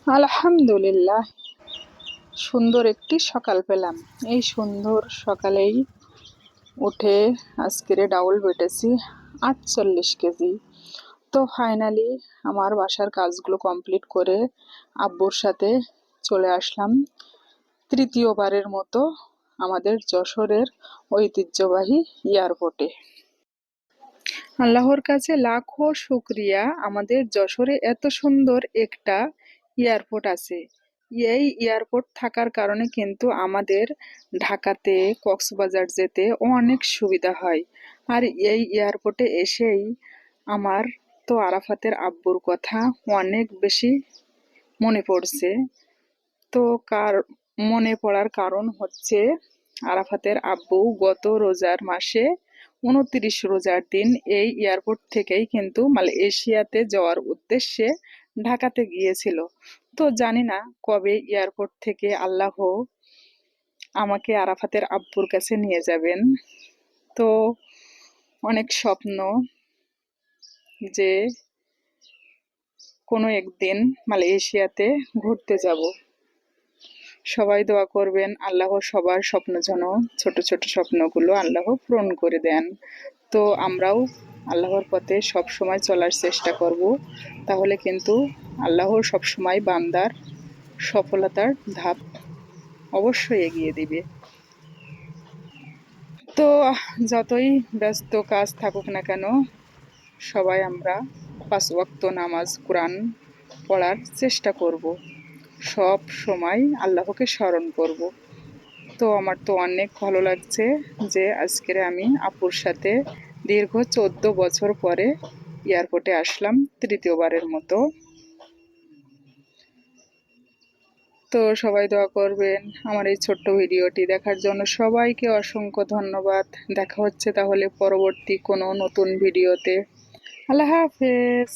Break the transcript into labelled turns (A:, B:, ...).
A: আলহামদুলিল্লাহ, সুন্দর একটি সকাল পেলাম। এই সুন্দর সকালেই উঠে আজকের ডাউল বেটেছি 48 কেজি। তো ফাইনালি আমার বাসার কাজগুলো কমপ্লিট করে আব্বুর সাথে চলে আসলাম তৃতীয়বারের মতো আমাদের যশোরের ঐতিহ্যবাহী এয়ারপোর্টে। আল্লাহর কাছে লাখো শুক্রিয়া, আমাদের যশোরে এত সুন্দর একটা এয়ারপোর্ট আছে। এই এয়ারপোর্ট থাকার কারণে কিন্তু আমাদের ঢাকাতে কক্সবাজার যেতে অনেক সুবিধা হয়। আর এই এয়ারপোর্টে এসেই আমার তো আরাফাতের আব্বুর কথা অনেক বেশি মনে পড়ছে। তো মনে পড়ার কারণ হচ্ছে, আরাফাতের আব্বু গত রোজার মাসে 29 রোজার দিন এই এয়ারপোর্ট থেকেই কিন্তু মালয়েশিয়াতে যাওয়ার উদ্দেশ্যে ঢাকাতে গিয়েছিল। তো জানি না কবে এয়ারপোর্ট থেকে আল্লাহ আমাকে আরাফাতের আব্বুর কাছে নিয়ে যাবেন। তো অনেক স্বপ্ন যে কোনো একদিন মালয়েশিয়াতে ঘুরতে যাব। সবাই দোয়া করবেন, আল্লাহ সবার স্বপ্ন যেন, ছোট ছোট স্বপ্নগুলো আল্লাহ পূরণ করে দেন। তো আমরাও আল্লাহর পথে সব সময় চলার চেষ্টা করব, তাহলে কিন্তু আল্লাহ সব সময় বান্দার সফলতার ধাপ অবশ্যই এগিয়ে দিবে। তো যতই ব্যস্ত কাজ থাকুক না কেন, সবাই আমরা 5 ওয়াক্ত নামাজ, কোরআন পড়ার চেষ্টা করব, সব সময় আল্লাহকে স্মরণ করব। তো আমার তো অনেক ভালো লাগছে যে আজকের আমি আপুর সাথে দীর্ঘ 14 বছর পরে এয়ারপোর্টে আসলাম তৃতীয়বারের মতো। তো সবাই দোয়া করবেন। আমার এই ছোট্ট ভিডিওটি দেখার জন্য সবাইকে অসংখ্য ধন্যবাদ। দেখা হচ্ছে তাহলে পরবর্তী কোনো নতুন ভিডিওতে। আল্লাহ হাফেজ।